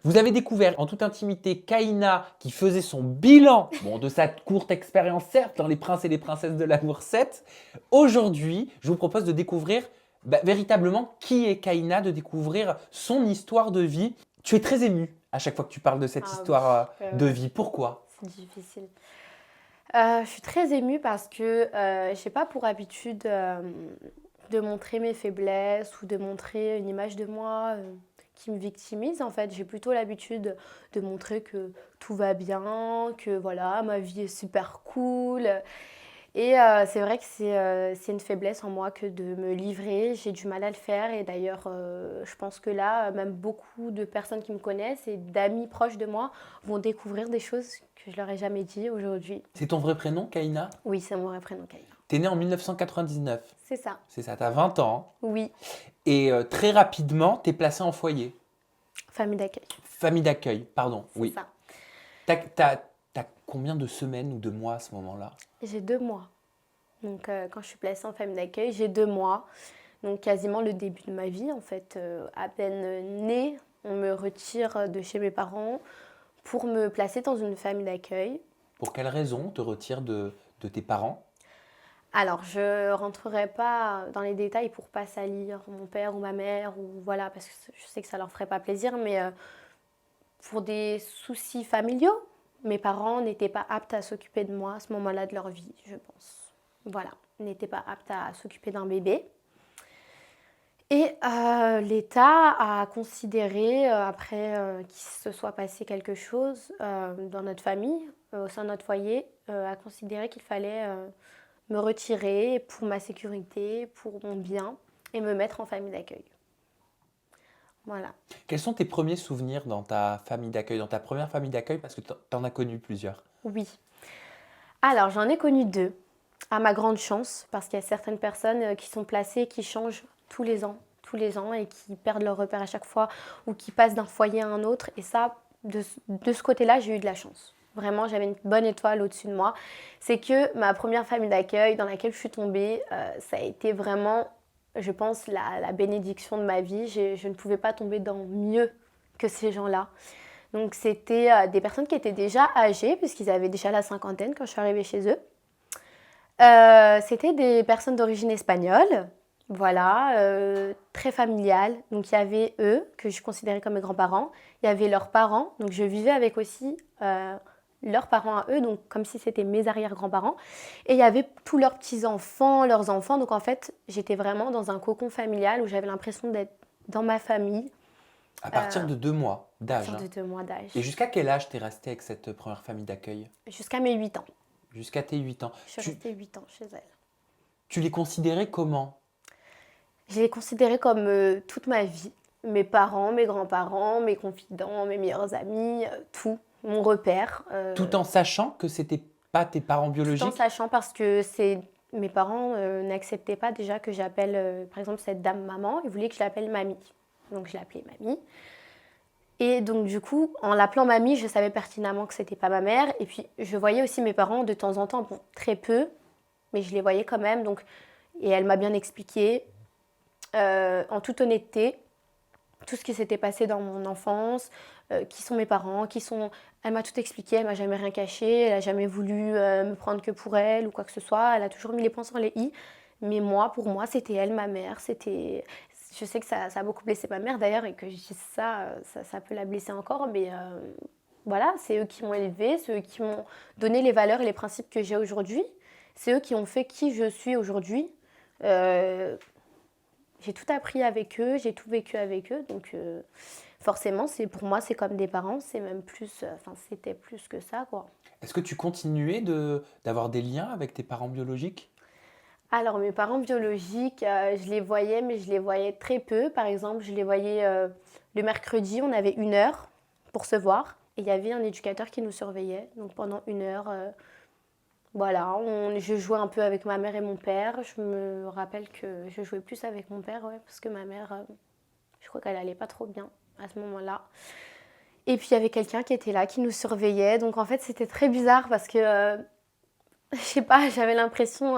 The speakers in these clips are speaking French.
Vous avez découvert en toute intimité Kaina qui faisait son bilan de sa courte expérience, certes, dans Les Princes et les Princesses de l'amour 7. Aujourd'hui, je vous propose de découvrir véritablement qui est Kaina, de découvrir son histoire de vie. Tu es très émue à chaque fois que tu parles de cette Ah oui, histoire de ouais, vie. Pourquoi? c'est difficile. Je suis très émue parce que j'ai pas pour habitude de montrer mes faiblesses ou de montrer une image de moi qui me victimise. En fait, j'ai plutôt l'habitude de montrer que tout va bien, que voilà, ma vie est super cool. Et c'est vrai que c'est une faiblesse en moi que de me livrer. J'ai du mal à le faire. Et d'ailleurs, je pense que là, même beaucoup de personnes qui me connaissent et d'amis proches de moi vont découvrir des choses que je leur ai jamais dit aujourd'hui. C'est ton vrai prénom, Kaina? Oui, c'est mon vrai prénom, Kaya. T'es née en 1999. C'est ça. C'est ça, t'as 20 ans. Oui, Et très rapidement, t'es placée en foyer. famille d'accueil. Famille d'accueil, pardon, C'est oui. ça. T'as combien de semaines ou de mois à ce moment-là? J'ai 2 mois. Donc, quand je suis placée en famille d'accueil, j'ai 2 mois. Donc, quasiment le début de ma vie, en fait. À peine née, on me retire de chez mes parents pour me placer dans une famille d'accueil. Pour quelle raison on te retire de tes parents? Alors, je rentrerai pas dans les détails pour pas salir mon père ou ma mère, ou voilà, parce que je sais que ça leur ferait pas plaisir, mais pour des soucis familiaux, mes parents n'étaient pas aptes à s'occuper de moi à ce moment-là de leur vie, je pense. Voilà, ils n'étaient pas aptes à s'occuper d'un bébé. Et l'État a considéré, après qu'il se soit passé quelque chose dans notre famille, au sein de notre foyer, a considéré qu'il fallait me retirer pour ma sécurité, pour mon bien, et me mettre en famille d'accueil. Voilà. Quels sont tes premiers souvenirs dans ta famille d'accueil, dans ta première famille d'accueil, parce que t'en as connu plusieurs? Oui. Alors, j'en ai connu 2, à ma grande chance, parce qu'il y a certaines personnes qui sont placées, qui changent tous les ans, et qui perdent leur repère à chaque fois, ou qui passent d'un foyer à un autre. Et ça, de ce côté-là, j'ai eu de la chance. Vraiment, j'avais une bonne étoile au-dessus de moi. C'est que ma première famille d'accueil dans laquelle je suis tombée, ça a été vraiment, je pense, la bénédiction de ma vie. Je ne pouvais pas tomber dans mieux que ces gens-là. Donc, c'était des personnes qui étaient déjà âgées, puisqu'ils avaient déjà la cinquantaine quand je suis arrivée chez eux. C'était des personnes d'origine espagnole, voilà, très familiales. Donc il y avait eux, que je considérais comme mes grands-parents, il y avait leurs parents, donc je vivais avec aussi leurs parents à eux, donc comme si c'était mes arrière-grands-parents. Et il y avait tous leurs petits-enfants, leurs enfants, donc en fait j'étais vraiment dans un cocon familial où j'avais l'impression d'être dans ma famille À partir de 2 mois à d'âge, partir hein. de 2 mois Et d'âge, jusqu'à quel âge t'es restée avec cette première famille d'accueil? jusqu'à mes 8 ans. Jusqu'à tes 8 ans. Je suis Tu, restée 8 ans chez elle. tu les considérais comment? Je l'ai considéré comme toute ma vie. Mes parents, mes grands-parents, mes confidents, mes meilleurs amis, tout, mon repère. Tout en sachant que c'était pas tes parents Tout en biologiques? sachant parce que mes parents n'acceptaient pas déjà que j'appelle, par exemple, cette dame maman. Ils voulaient que je l'appelle mamie. Donc je l'appelais mamie. Et donc du coup, en l'appelant mamie, je savais pertinemment que c'était pas ma mère. Et puis je voyais aussi mes parents de temps en temps, bon, très peu, mais je les voyais quand même. Donc, et elle m'a bien expliqué, en toute honnêteté, tout ce qui s'était passé dans mon enfance, qui sont mes parents, qui sont... Elle m'a tout expliqué, elle m'a jamais rien caché, elle a jamais voulu me prendre que pour elle ou quoi que ce soit, elle a toujours mis les points sur les i. Mais moi, pour moi, c'était elle, ma mère, c'était... Je sais que ça a beaucoup blessé ma mère d'ailleurs et que je dis ça peut la blesser encore, mais voilà, c'est eux qui m'ont élevée, c'est eux qui m'ont donné les valeurs et les principes que j'ai aujourd'hui, c'est eux qui ont fait qui je suis aujourd'hui. Euh, j'ai tout appris avec eux, j'ai tout vécu avec eux, donc forcément, pour moi, c'est comme des parents, c'est même plus, enfin, c'était plus que ça, quoi. Est-ce que tu continuais d'avoir des liens avec tes parents biologiques? Alors, mes parents biologiques, je les voyais, mais je les voyais très peu. Par exemple, je les voyais le mercredi, on avait 1 heure pour se voir, et il y avait un éducateur qui nous surveillait. Donc pendant 1 heure, voilà, je jouais un peu avec ma mère et mon père. Je me rappelle que je jouais plus avec mon père, ouais, parce que ma mère, je crois qu'elle allait pas trop bien à ce moment-là. Et puis il y avait quelqu'un qui était là, qui nous surveillait. Donc en fait, c'était très bizarre parce que, je sais pas, j'avais l'impression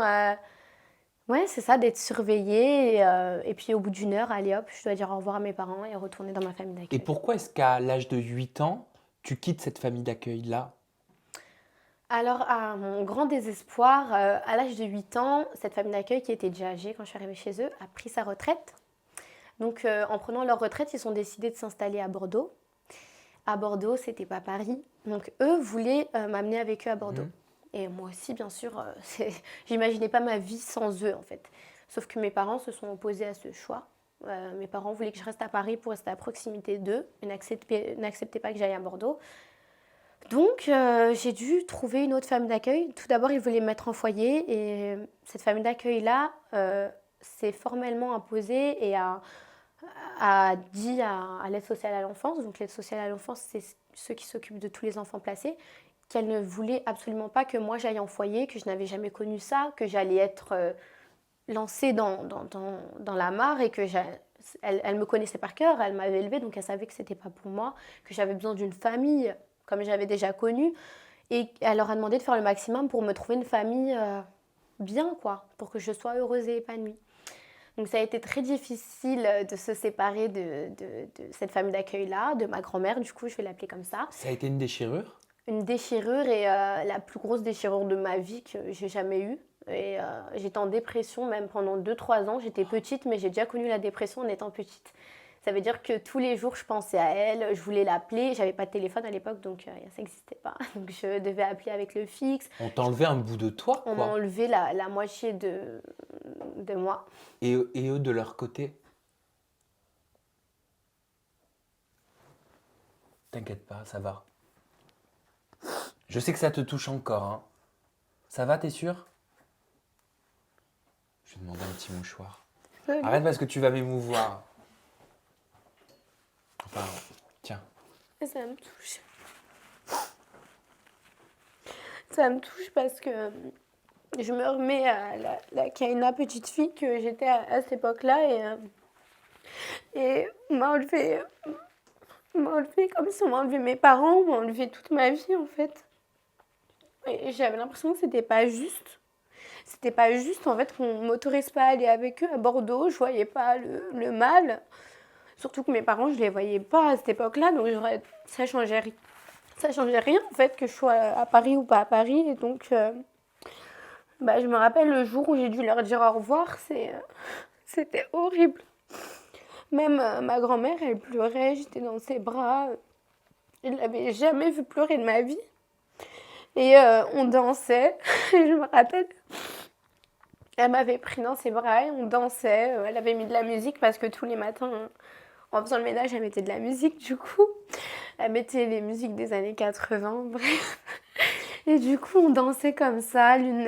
Ouais, c'est ça, d'être surveillée et puis au bout d'une heure, allez hop, je dois dire au revoir à mes parents et retourner dans ma famille Et d'accueil. pourquoi est-ce qu'à l'âge de 8 ans, tu quittes cette famille d'accueil-là? Alors, à mon grand désespoir, à l'âge de 8 ans, cette famille d'accueil qui était déjà âgée quand je suis arrivée chez eux a pris sa retraite. Donc, en prenant leur retraite, ils ont décidé de s'installer à Bordeaux. À Bordeaux, c'était pas Paris. Donc, eux voulaient m'amener avec eux à Bordeaux. Mhm. Et moi aussi, bien sûr, j'imaginais pas ma vie sans eux, en fait. Sauf que mes parents se sont opposés à ce choix. Mes parents voulaient que je reste à Paris pour rester à proximité d'eux, mais n'acceptaient pas que j'aille à Bordeaux. Donc, j'ai dû trouver une autre famille d'accueil. Tout d'abord, ils voulaient me mettre en foyer et cette famille d'accueil-là s'est formellement imposée et a dit à l'aide sociale à l'enfance, donc l'aide sociale à l'enfance, c'est ceux qui s'occupent de tous les enfants placés, qu'elle ne voulait absolument pas que moi j'aille en foyer, que je n'avais jamais connu ça, que j'allais être lancée dans la mare et que elle me connaissait par cœur, elle m'avait élevée, donc elle savait que c'était pas pour moi, que j'avais besoin d'une famille comme j'avais déjà connu. Et elle leur a demandé de faire le maximum pour me trouver une famille bien, quoi, pour que je sois heureuse et épanouie. Donc ça a été très difficile de se séparer de cette famille d'accueil-là, de ma grand-mère, du coup je vais l'appeler comme ça. Ça a été une déchirure? Une déchirure et la plus grosse déchirure de ma vie que j'ai jamais eue. Et j'étais en dépression même pendant 2-3 ans. J'étais petite, mais j'ai déjà connu la dépression en étant petite. Ça veut dire que tous les jours, je pensais à elle, je voulais l'appeler. J'avais pas de téléphone à l'époque, donc ça n'existait pas. Donc je devais appeler avec le fixe. On t'a enlevé un bout de toi, On m'a quoi. enlevé la moitié de moi. Et eux, de leur côté, t'inquiète pas, ça va. Je sais que ça te touche encore, hein. Ça va, t'es sûr? Je vais demander un petit mouchoir. Arrête parce que tu vas m'émouvoir. Enfin, tiens. Ça me touche. Ça me touche parce que je me remets à la Kaina petite fille que j'étais à cette époque-là et on m'a enlevé comme si on m'a enlevé mes parents, on m'a enlevé toute ma vie en fait. Et j'avais l'impression que c'était pas juste. C'était pas juste en fait qu'on m'autorise pas à aller avec eux à Bordeaux, je voyais pas le mal. Surtout que mes parents, je les voyais pas à cette époque-là, donc ça changeait rien. Ça changeait rien en fait que je sois à Paris ou pas à Paris. Et donc, je me rappelle le jour où j'ai dû leur dire au revoir, c'était horrible. Même ma grand-mère, elle pleurait, j'étais dans ses bras. Je ne l'avais jamais vue pleurer de ma vie. Et on dansait, et je me rappelle, elle m'avait pris dans ses bras et on dansait. Elle avait mis de la musique parce que tous les matins, en faisant le ménage, elle mettait de la musique du coup. Elle mettait les musiques des années 80, bref. Et du coup, on dansait comme ça, l'une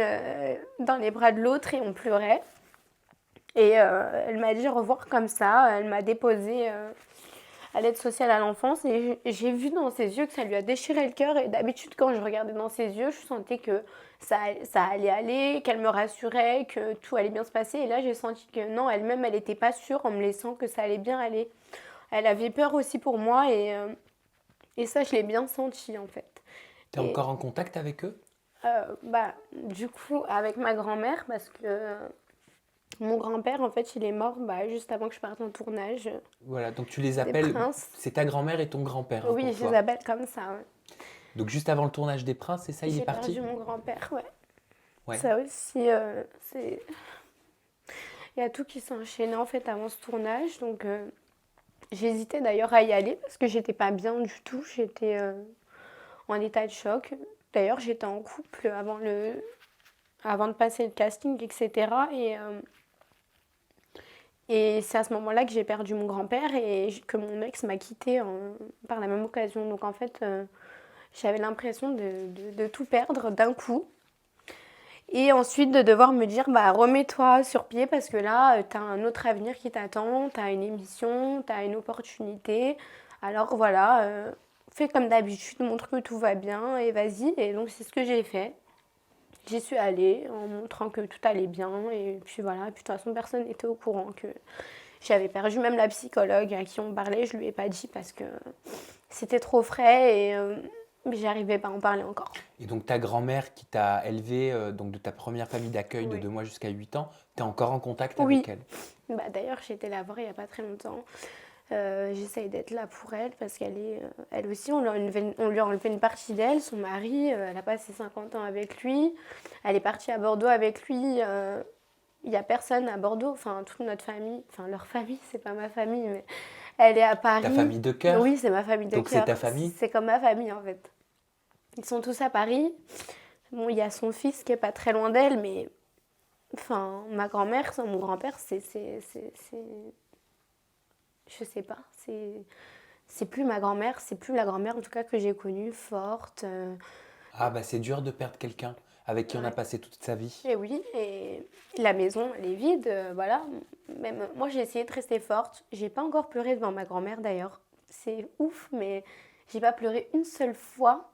dans les bras de l'autre et on pleurait. Et elle m'a dit au revoir comme ça. Elle m'a déposée à l'aide sociale à l'enfance et j'ai vu dans ses yeux que ça lui a déchiré le cœur. Et d'habitude, quand je regardais dans ses yeux, je sentais que ça allait aller, qu'elle me rassurait, que tout allait bien se passer. Et là, j'ai senti que non, elle-même, elle n'était pas sûre en me laissant que ça allait bien aller. Elle avait peur aussi pour moi et ça, je l'ai bien senti en fait. T'es Et encore en contact avec eux? du coup, avec ma grand-mère, parce que mon grand-père, en fait, il est mort juste avant que je parte en tournage Voilà, donc tu les des appelles. Princes. C'est ta grand-mère et ton grand-père, hein, Oui, pour je les toi. appelle comme ça. Ouais. Donc juste avant le tournage des Princes, c'est ça, il est J'ai parti? perdu mon grand-père, ouais. Ouais. Ça aussi, c'est... Il y a tout qui s'est enchaîné en fait avant ce tournage, donc j'hésitais d'ailleurs à y aller parce que j'étais pas bien du tout, j'étais en état de choc. D'ailleurs, j'étais en couple avant de passer le casting, etc. Et c'est à ce moment-là que j'ai perdu mon grand-père et que mon ex m'a quittée par la même occasion. Donc en fait, j'avais l'impression de tout perdre d'un coup. Et ensuite de devoir me dire, remets-toi sur pied parce que là, tu as un autre avenir qui t'attend, tu as une émission, tu as une opportunité. Alors voilà, fais comme d'habitude, montre que tout va bien et vas-y. Et donc c'est ce que j'ai fait. J'y suis allée en montrant que tout allait bien. Et puis voilà, et puis de toute façon, personne n'était au courant que j'avais perdu. Même la psychologue à qui on parlait, je lui ai pas dit parce que c'était trop frais. mais j'arrivais pas à en parler encore. Et donc ta grand-mère qui t'a élevé donc de ta première famille d'accueil de Oui. 2 mois jusqu'à 8 ans, tu es encore en contact Oui. avec elle? Bah, d'ailleurs, j'ai été la voir il n'y a pas très longtemps. J'essaye d'être là pour elle parce qu'elle est, elle aussi, on lui a enlevé une partie d'elle. Son mari, elle a passé 50 ans avec lui. Elle est partie à Bordeaux avec lui. Il n'y a personne à Bordeaux, enfin toute notre famille, enfin leur famille, c'est pas ma famille, mais elle est à Ta Paris. famille de cœur? Oui, c'est ma famille de Donc c'est cœur. ta famille? C'est comme ma famille en fait. Ils sont tous à Paris. Bon, il y a son fils qui est pas très loin d'elle, mais enfin ma grand-mère, mon grand-père, je sais pas, c'est plus ma grand-mère, c'est plus la grand-mère en tout cas que j'ai connue, forte. Ah bah c'est dur de perdre quelqu'un avec qui on a Ouais. passé toute sa vie. Et oui, et la maison, elle est vide, voilà. Même moi, j'ai essayé de rester forte. J'ai pas encore pleuré devant ma grand-mère d'ailleurs. C'est ouf, mais j'ai pas pleuré une seule fois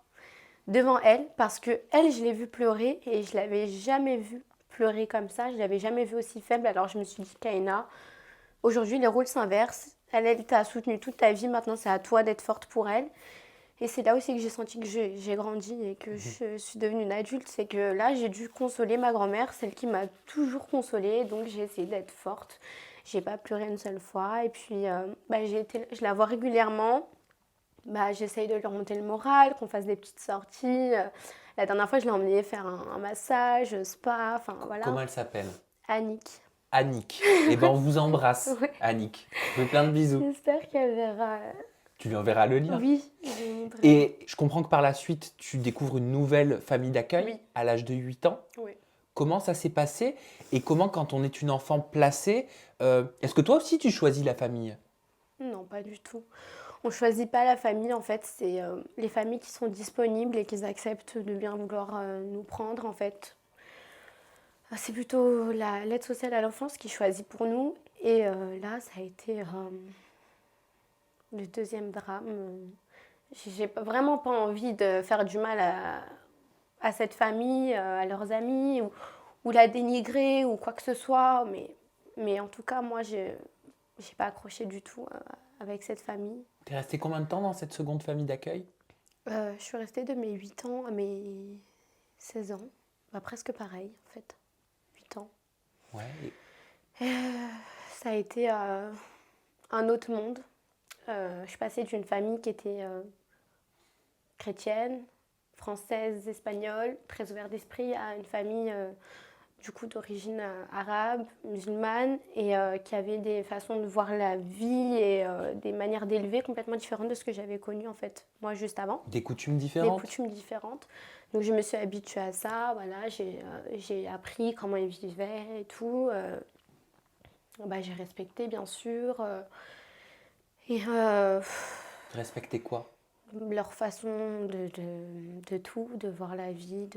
devant elle parce que elle, je l'ai vue pleurer et je l'avais jamais vue pleurer comme ça. Je l'avais jamais vue aussi faible. Alors je me suis dit, Kaina, aujourd'hui les rôles s'inversent. Elle t'a soutenue toute ta vie. Maintenant, c'est à toi d'être forte pour elle. Et c'est là aussi que j'ai senti que j'ai grandi et que je suis devenue une adulte. C'est que là, j'ai dû consoler ma grand-mère, celle qui m'a toujours consolée. Donc, j'ai essayé d'être forte. J'ai pas pleuré une seule fois. Et puis, bah, je la vois régulièrement. Bah, j'essaye de lui remonter le moral, qu'on fasse des petites sorties. La dernière fois, je l'ai emmenée faire un massage, spa, enfin voilà. Comment elle s'appelle? Annick. Annick. Eh ben on vous embrasse, Ouais. Annick. Je vous fais plein de bisous. J'espère qu'elle verra. Tu lui enverras le lien. Oui, je lui montrerai. Et je comprends que par la suite, tu découvres une nouvelle famille d'accueil Oui. à l'âge de 8 ans. Oui. Comment ça s'est passé? Et comment, quand on est une enfant placée, est-ce que toi aussi tu choisis la famille? Non, pas du tout. On choisit pas la famille, en fait, c'est les familles qui sont disponibles et qui acceptent de bien vouloir nous prendre, en fait. C'est plutôt l'aide sociale à l'enfance qui choisit pour nous. Et là, ça a été le deuxième drame. J'ai vraiment pas envie de faire du mal à cette famille, à leurs amis, ou la dénigrer, ou quoi que ce soit. Mais en tout cas, moi, j'ai pas accroché du tout avec cette famille. T'es resté combien de temps dans cette seconde famille d'accueil? Je suis restée de mes 8 ans à mes 16 ans. Bah, presque pareil, en fait. 8 ans. Ouais. Ça a été un autre monde. Je suis passée d'une famille qui était chrétienne, française, espagnole, très ouverte d'esprit, à une famille du coup d'origine arabe, musulmane, et qui avait des façons de voir la vie et des manières d'élever complètement différentes de ce que j'avais connu en fait moi juste avant. Des coutumes Des différentes? coutumes différentes. Donc je me suis habituée à ça, voilà, j'ai appris comment ils vivaient et tout. Bah, j'ai respecté bien sûr. Et Respecter quoi? leur façon de tout, de voir la vie.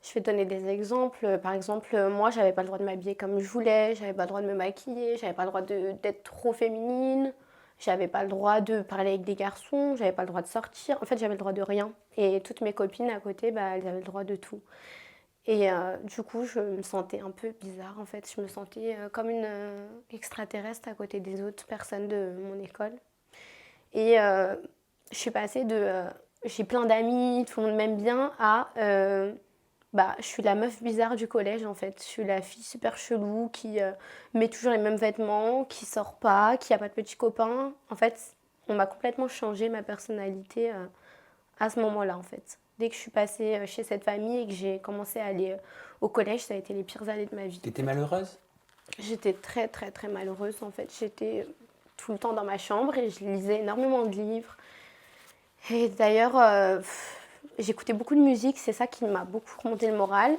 Je vais donner des exemples. Par exemple, moi, j'avais pas le droit de m'habiller comme je voulais, j'avais pas le droit de me maquiller, j'avais pas le droit d'être trop féminine, j'avais pas le droit de parler avec des garçons, j'avais pas le droit de sortir. En fait, j'avais le droit de rien. Et toutes mes copines à côté, bah, elles avaient le droit de tout. Et du coup, je me sentais un peu bizarre, en fait. Je me sentais comme une extraterrestre à côté des autres personnes de mon école. Et je suis passée de j'ai plein d'amis, tout le monde m'aime bien, à bah, je suis la meuf bizarre du collège en fait. Je suis la fille super chelou qui met toujours les mêmes vêtements, qui sort pas, qui a pas de petits copains. En fait, on m'a complètement changé ma personnalité à ce moment-là en fait. Dès que je suis passée chez cette famille et que j'ai commencé à aller au collège, ça a été les pires années de ma vie. T'étais malheureuse? J'étais très très très malheureuse en fait. J'étais tout le temps dans ma chambre et je lisais énormément de livres. Et d'ailleurs, j'écoutais beaucoup de musique, c'est ça qui m'a beaucoup remonté le moral.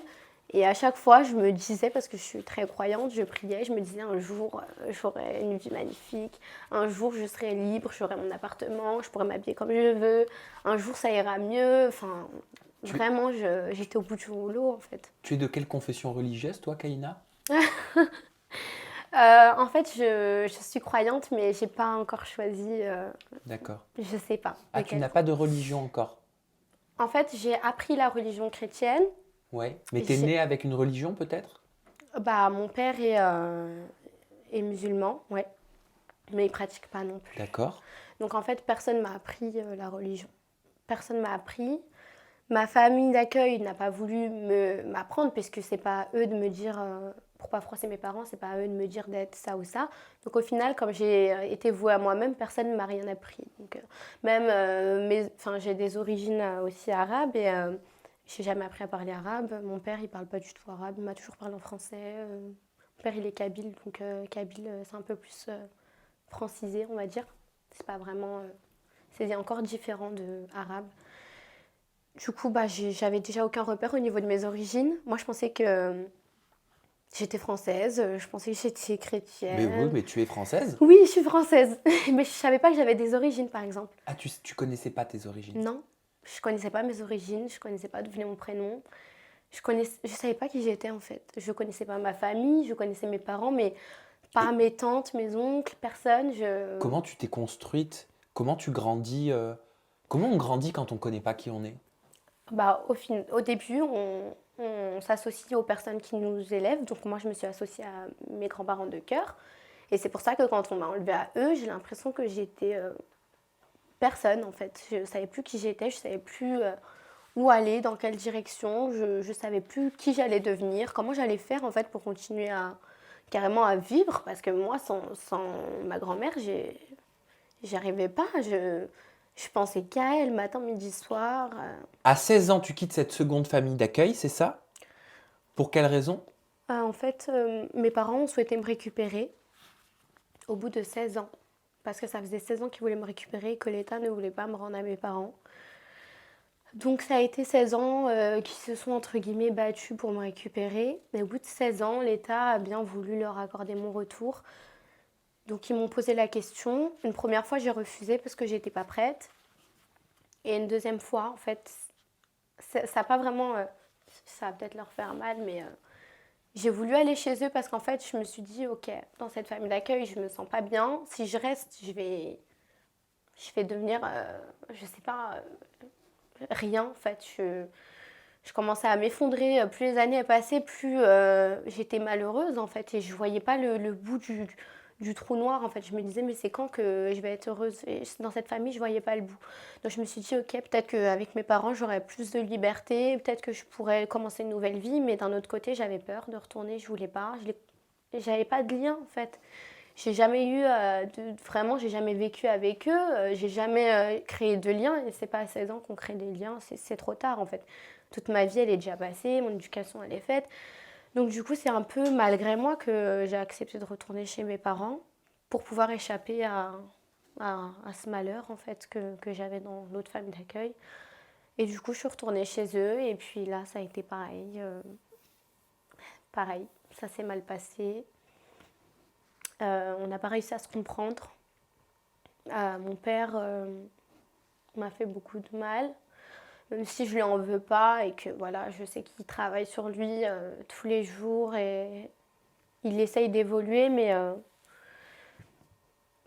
Et à chaque fois, je me disais, parce que je suis très croyante, je priais, je me disais un jour, j'aurai une vie magnifique, un jour, je serai libre, j'aurai mon appartement, je pourrai m'habiller comme je veux, un jour, ça ira mieux. Enfin, vraiment, j'étais au bout du rouleau, en fait. Tu es de quelle confession religieuse, toi, Kaina? En fait, je suis croyante, mais j'ai pas encore choisi, D'accord. je sais pas. Ah, tu n'as pas de religion encore? En fait, j'ai appris la religion chrétienne. Ouais. Mais t'es née avec une religion, peut-être? Bah, mon père est musulman, ouais, mais il pratique pas non plus. D'accord. Donc en fait, personne m'a appris la religion. personne m'a appris. Ma famille d'accueil n'a pas voulu m'apprendre, puisque c'est pas eux de me dire, pour pas froisser mes parents, c'est pas à eux de me dire d'être ça ou ça. Donc au final, comme j'ai été vouée à moi-même, personne ne m'a rien appris. Donc, même, j'ai des origines aussi arabes et j'ai jamais appris à parler arabe. Mon père, il parle pas du tout arabe, il m'a toujours parlé en français. Mon père, il est kabyle, donc kabyle, c'est un peu plus francisé, on va dire. C'est pas vraiment, c'est encore différent de arabe. Du coup, j'avais déjà aucun repère au niveau de mes origines. Moi, je pensais que j'étais française, je pensais que j'étais Mais oui, chrétienne. mais tu es française? Oui, je suis française, mais je savais pas que j'avais des origines, par exemple. Ah, tu connaissais pas tes origines? Non, je connaissais pas mes origines, je connaissais pas d'où venait mon prénom. Je savais pas qui j'étais en fait. Je connaissais pas ma famille, je connaissais mes parents, mais pas Et mes tantes, mes oncles, personne. comment tu t'es construite? Comment tu grandis? Comment on grandit quand on connaît pas qui on est? Au début, on s'associe aux personnes qui nous élèvent. Donc moi, je me suis associée à mes grands-parents de cœur. Et c'est pour ça que quand on m'a enlevée à eux, j'ai l'impression que j'étais personne en fait. Je ne savais plus qui j'étais, je ne savais plus où aller, dans quelle direction. Je ne savais plus qui j'allais devenir, comment j'allais faire en fait pour continuer carrément à vivre. Parce que moi, sans ma grand-mère, j'y arrivais pas. Je pensais qu'à elle, matin, midi, soir. À 16 ans, tu quittes cette seconde famille d'accueil, c'est ça? Pour quelle raison? En fait, mes parents ont souhaité me récupérer au bout de 16 ans. Parce que ça faisait 16 ans qu'ils voulaient me récupérer et que l'État ne voulait pas me rendre à mes parents. Donc ça a été 16 ans qui se sont entre guillemets battus pour me récupérer. Mais au bout de 16 ans, l'État a bien voulu leur accorder mon retour. Donc ils m'ont posé la question. Une première fois, j'ai refusé parce que j'étais pas prête. Et une deuxième fois, en fait, ça n'a pas vraiment... ça va peut-être leur faire mal, mais j'ai voulu aller chez eux parce qu'en fait, je me suis dit, ok, dans cette famille d'accueil, je me sens pas bien. Si je reste, je vais devenir, je sais pas, rien en fait. Je commençais à m'effondrer. Plus les années passaient, plus j'étais malheureuse en fait. Et je voyais pas le bout du trou noir en fait. Je me disais, mais c'est quand que je vais être heureuse? Et dans cette famille, je voyais pas le bout. Donc je me suis dit, ok, peut-être qu'avec mes parents, j'aurais plus de liberté. Peut-être que je pourrais commencer une nouvelle vie. Mais d'un autre côté, j'avais peur de retourner. Je voulais pas. J'avais pas de lien en fait. J'ai jamais eu vraiment, j'ai jamais vécu avec eux, j'ai jamais créé de liens et c'est pas à 16 ans qu'on crée des liens, c'est trop tard en fait. Toute ma vie elle est déjà passée, mon éducation elle est faite. Donc du coup c'est un peu malgré moi que j'ai accepté de retourner chez mes parents pour pouvoir échapper à ce malheur en fait que j'avais dans l'autre famille d'accueil. Et du coup je suis retournée chez eux et puis là ça a été pareil. Pareil, ça s'est mal passé. On n'a pas réussi à se comprendre. Mon père m'a fait beaucoup de mal, même si je lui en veux pas et que voilà, je sais qu'il travaille sur lui tous les jours et il essaye d'évoluer, mais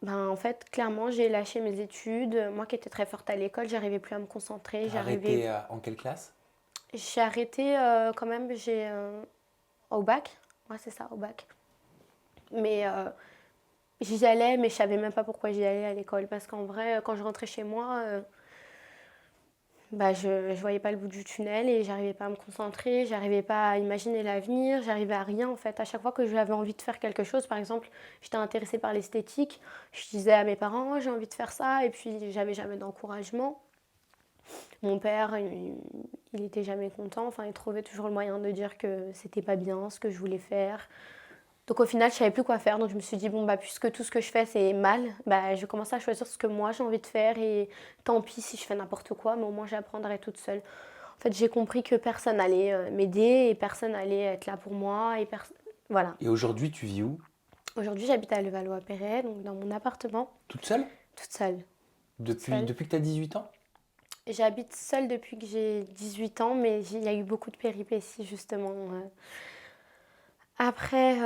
en fait, clairement, j'ai lâché mes études. Moi qui étais très forte à l'école, j'arrivais plus à me concentrer. T'as arrêté en quelle classe? J'ai arrêté quand même, au bac. Ouais, c'est ça, au bac. Mais j'y allais, mais je savais même pas pourquoi j'y allais à l'école. Parce qu'en vrai, quand je rentrais chez moi, je voyais pas le bout du tunnel et j'arrivais pas à me concentrer, j'arrivais pas à imaginer l'avenir, j'arrivais à rien en fait. À chaque fois que j'avais envie de faire quelque chose, par exemple, j'étais intéressée par l'esthétique, je disais à mes parents, oh, j'ai envie de faire ça, et puis j'avais jamais d'encouragement. Mon père, il était jamais content, enfin, il trouvait toujours le moyen de dire que c'était pas bien ce que je voulais faire. Donc au final, je savais plus quoi faire. Donc je me suis dit, bon, puisque tout ce que je fais, c'est mal, je commence à choisir ce que moi j'ai envie de faire. Et tant pis si je fais n'importe quoi, mais au moins j'apprendrai toute seule. En fait, j'ai compris que personne allait m'aider et personne allait être là pour moi. Voilà. Et aujourd'hui, tu vis où? Aujourd'hui, j'habite à Levallois-Perret, donc dans mon appartement, Toute seule? toute seule. Toute seule. Depuis que tu as 18 ans? J'habite seule depuis que j'ai 18 ans, mais il y a eu beaucoup de péripéties justement. Après,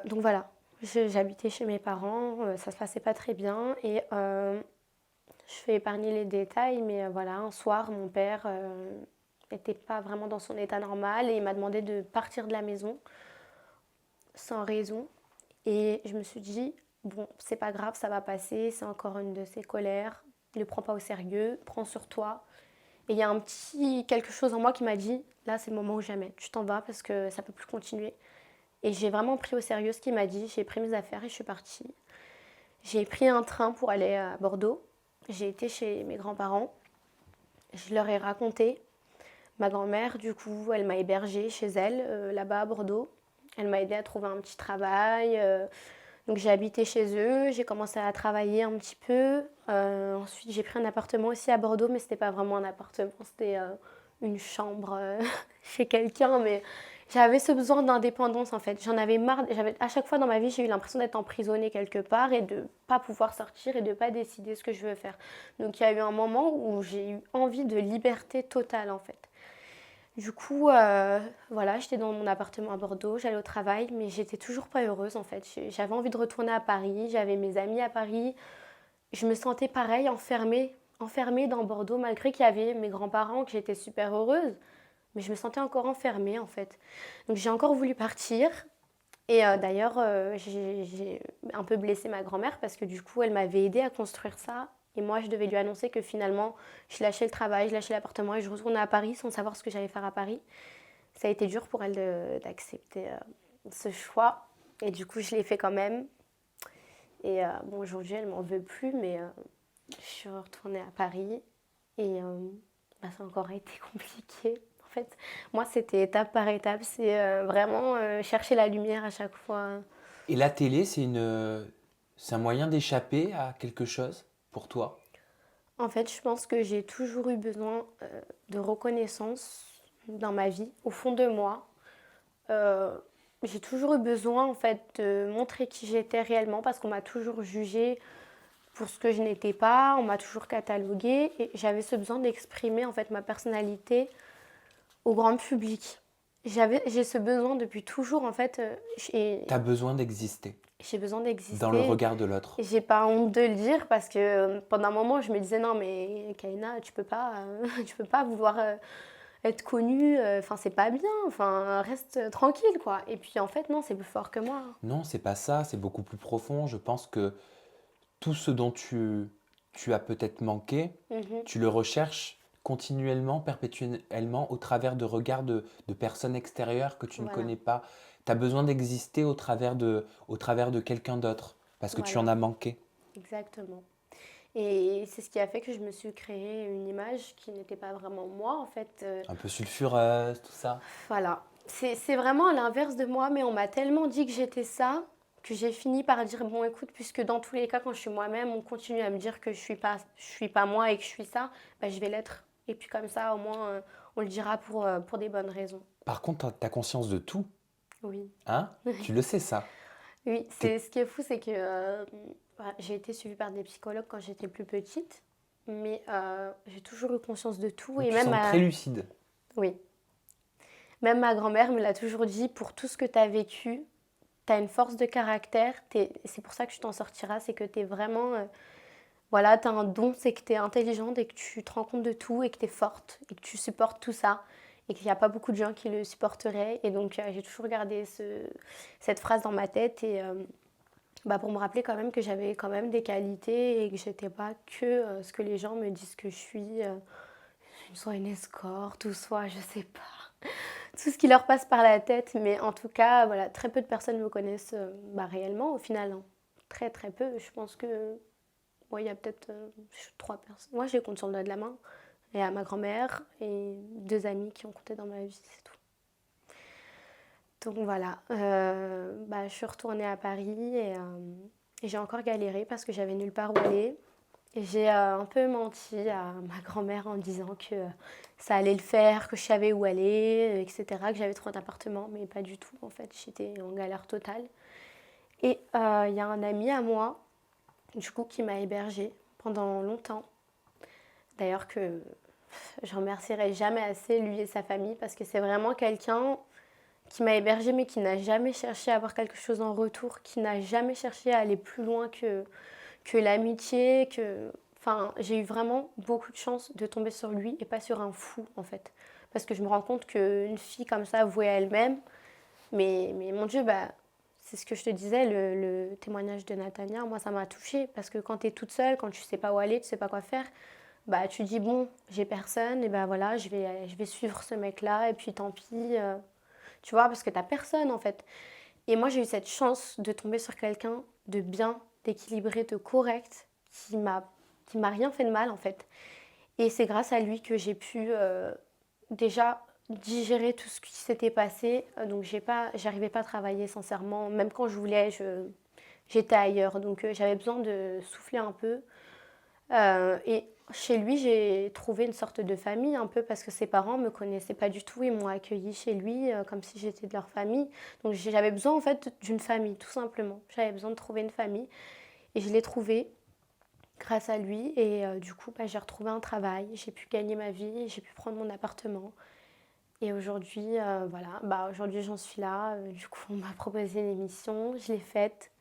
donc voilà, j'habitais chez mes parents, ça se passait pas très bien et je vais épargner les détails, mais voilà, un soir, mon père n'était pas vraiment dans son état normal et il m'a demandé de partir de la maison sans raison. Et je me suis dit, bon, c'est pas grave, ça va passer, c'est encore une de ses colères, ne le prends pas au sérieux, prends sur toi. Et il y a un petit quelque chose en moi qui m'a dit, là, c'est le moment ou jamais. Tu t'en vas parce que ça peut plus continuer. Et j'ai vraiment pris au sérieux ce qu'il m'a dit. J'ai pris mes affaires et je suis partie. J'ai pris un train pour aller à Bordeaux. J'ai été chez mes grands-parents. Je leur ai raconté. Ma grand-mère, du coup, elle m'a hébergée chez elle, là-bas à Bordeaux. Elle m'a aidée à trouver un petit travail. Donc j'ai habité chez eux, j'ai commencé à travailler un petit peu. Ensuite, j'ai pris un appartement aussi à Bordeaux, mais c'était pas vraiment un appartement, c'était une chambre chez quelqu'un. Mais j'avais ce besoin d'indépendance en fait. J'en avais marre. À chaque fois dans ma vie, j'ai eu l'impression d'être emprisonnée quelque part et de pas pouvoir sortir et de pas décider ce que je veux faire. Donc il y a eu un moment où j'ai eu envie de liberté totale en fait. Du coup, voilà, j'étais dans mon appartement à Bordeaux, j'allais au travail, mais j'étais toujours pas heureuse en fait. J'avais envie de retourner à Paris, j'avais mes amis à Paris. Je me sentais pareil, enfermée dans Bordeaux, malgré qu'il y avait mes grands-parents, que j'étais super heureuse. Mais je me sentais encore enfermée en fait. Donc j'ai encore voulu partir. Et d'ailleurs, j'ai un peu blessé ma grand-mère parce que du coup, elle m'avait aidée à construire ça. Et moi, je devais lui annoncer que finalement, je lâchais le travail, je lâchais l'appartement et je retournais à Paris sans savoir ce que j'allais faire à Paris. Ça a été dur pour elle d'accepter ce choix. Et du coup, je l'ai fait quand même. Et bon, aujourd'hui, elle m'en veut plus, mais je suis retournée à Paris. Et bah, ça a encore été compliqué. En fait, moi, c'était étape par étape. C'est vraiment chercher la lumière à chaque fois. Et la télé, c'est un moyen d'échapper à quelque chose pour toi? En fait, je pense que j'ai toujours eu besoin de reconnaissance dans ma vie, au fond de moi. Euh, j'ai toujours eu besoin en fait de montrer qui j'étais réellement parce qu'on m'a toujours jugée pour ce que je n'étais pas, on m'a toujours cataloguée et j'avais ce besoin d'exprimer en fait ma personnalité au grand public. J'ai ce besoin depuis toujours en fait, Tu as besoin d'exister j'ai besoin dans le d'exister. regard de l'autre. Et j'ai pas honte de le dire parce que pendant un moment je me disais non mais Kaina tu peux pas tu peux pas vouloir être connue, enfin c'est pas bien, enfin reste tranquille quoi. Et puis en fait non c'est plus fort que moi. Non, c'est pas ça, c'est beaucoup plus profond. Je pense que tout ce dont tu as peut-être manqué, Mhm. tu le recherches continuellement, perpétuellement, au travers de regards de personnes extérieures que tu ne Voilà, connais pas. Tu as besoin d'exister au travers de quelqu'un d'autre, parce que tu en voilà, as manqué. exactement. Et c'est ce qui a fait que je me suis créé une image qui n'était pas vraiment moi en fait. Un peu sulfureuse, tout ça. Voilà. C'est vraiment à l'inverse de moi, mais on m'a tellement dit que j'étais ça que j'ai fini par dire bon écoute, puisque dans tous les cas quand je suis moi-même, on continue à me dire que je suis pas moi et que je suis ça, bah, je vais l'être. Et puis comme ça, au moins, on le dira pour des bonnes raisons. Par contre, tu as conscience de tout, Oui. hein? Tu le sais ça. Oui, T'es- c'est ce qui est fou, c'est que j'ai été suivie par des psychologues quand j'étais plus petite, mais j'ai toujours eu conscience de tout et Tu même sembles très lucide. oui, même ma grand-mère me l'a toujours dit, pour tout ce que tu as vécu, tu as une force de caractère, c'est pour ça que tu t'en sortiras, c'est que tu es vraiment, voilà, tu as un don, c'est que tu es intelligente et que tu te rends compte de tout et que tu es forte et que tu supportes tout ça et qu'il n'y a pas beaucoup de gens qui le supporteraient. Et donc j'ai toujours gardé cette phrase dans ma tête et bah, pour me rappeler quand même que j'avais quand même des qualités et que j'étais pas que ce que les gens me disent que je suis, soit une escorte ou soit je sais pas tout ce qui leur passe par la tête. Mais en tout cas, voilà, très peu de personnes me connaissent bah, réellement au final, hein. Très très peu. Je pense que il y a peut-être 3 personnes. Moi, je les compte sur le doigt de la main. Et à ma grand-mère et 2 amis qui ont compté dans ma vie, c'est tout. Donc voilà, bah, je suis retournée à Paris et j'ai encore galéré parce que j'avais nulle part où aller. Et j'ai un peu menti à ma grand-mère en disant que ça allait le faire, que je savais où aller, etc., que j'avais trouvé un appartement, mais pas du tout en fait, j'étais en galère totale. Et il y a un ami à moi, du coup, qui m'a hébergée pendant longtemps. D'ailleurs que je remercierai jamais assez lui et sa famille parce que c'est vraiment quelqu'un qui m'a hébergée mais qui n'a jamais cherché à avoir quelque chose en retour, qui n'a jamais cherché à aller plus loin que l'amitié, que... Enfin, j'ai eu vraiment beaucoup de chance de tomber sur lui et pas sur un fou, en fait. Parce que je me rends compte qu'une fille comme ça, vouée à elle-même, mais mon Dieu, bah, c'est ce que je te disais, le témoignage de Natania, moi, ça m'a touchée. Parce que quand tu es toute seule, quand tu sais pas où aller, tu sais pas quoi faire, bah, tu dis bon, j'ai personne, et ben voilà, je vais suivre ce mec-là, et puis tant pis, tu vois, parce que t'as personne en fait. Et moi, j'ai eu cette chance de tomber sur quelqu'un de bien, d'équilibré, de correct, qui m'a rien fait de mal en fait. Et c'est grâce à lui que j'ai pu déjà digérer tout ce qui s'était passé. Donc j'arrivais pas à travailler sincèrement. Même quand je voulais, j'étais ailleurs. Donc j'avais besoin de souffler un peu. Et chez lui, j'ai trouvé une sorte de famille un peu parce que ses parents me connaissaient pas du tout. Ils m'ont accueillie chez lui comme si j'étais de leur famille. Donc j'avais besoin en fait d'une famille, tout simplement. J'avais besoin de trouver une famille et je l'ai trouvée grâce à lui. Et du coup, bah, j'ai retrouvé un travail, j'ai pu gagner ma vie, j'ai pu prendre mon appartement. Et aujourd'hui, voilà, bah, aujourd'hui j'en suis là. Du coup, on m'a proposé une émission, je l'ai faite.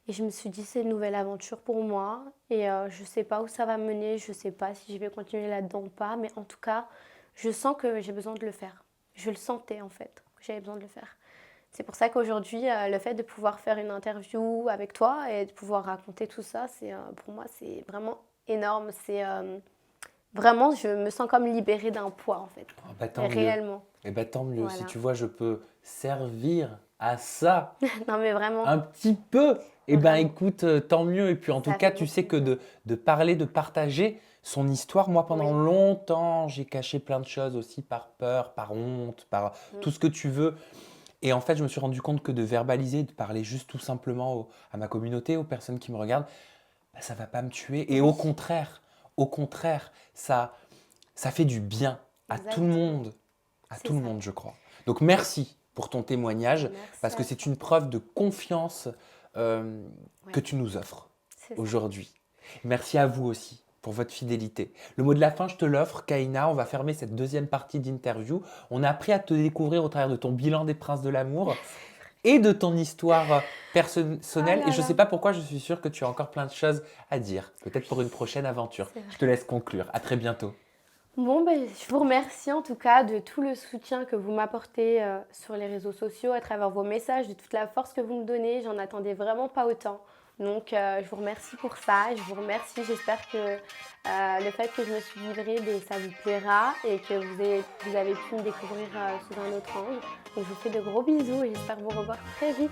Et je me suis dit, c'est une nouvelle aventure pour moi. Et je ne sais pas où ça va mener, je ne sais pas si je vais continuer là-dedans ou pas. Mais en tout cas, je sens que j'ai besoin de le faire. Je le sentais en fait, que j'avais besoin de le faire. C'est pour ça qu'aujourd'hui, le fait de pouvoir faire une interview avec toi et de pouvoir raconter tout ça, pour moi, c'est vraiment énorme. Vraiment, je me sens comme libérée d'un poids en fait. Ah bah, tant mieux. Réellement. Eh ben, tant mieux. Si Voilà. tu vois, je peux servir à ça Non mais vraiment, un petit peu. Eh ben, vraiment. écoute, tant mieux. Et puis, en tout Ça cas, fait tu beaucoup sais que plaisir. de parler, de partager son histoire, moi, pendant Oui. longtemps, j'ai caché plein de choses aussi par peur, par honte, par Mm. tout ce que tu veux. Et en fait, je me suis rendu compte que de verbaliser, de parler juste tout simplement à ma communauté, aux personnes qui me regardent, bah, ça va pas me tuer. Et Oui, au contraire, ça fait du bien exactement. à C'est tout le ça. monde, je crois. Donc merci pour ton témoignage, Merci parce que à c'est toi. une preuve de confiance que Ouais, tu nous offres c'est ça. aujourd'hui. Merci à vous aussi pour votre fidélité. Le mot de la fin, je te l'offre, Kaina. On va fermer cette deuxième partie d'interview. On a appris à te découvrir au travers de ton bilan des princes de l'amour et de ton histoire Oh personnelle. Et là je ne là, sais pas pourquoi, je suis sûre que tu as encore plein de choses à dire. Peut-être pour une prochaine aventure. c'est Je vrai. te laisse conclure. À très bientôt. Bon, ben, je vous remercie en tout cas de tout le soutien que vous m'apportez sur les réseaux sociaux, à travers vos messages, de toute la force que vous me donnez. J'en attendais vraiment pas autant. Donc, je vous remercie pour ça. Je vous remercie. J'espère que le fait que je me suis livrée, ben, ça vous plaira et que vous avez pu me découvrir sous un autre angle. Donc, je vous fais de gros bisous et j'espère vous revoir très vite.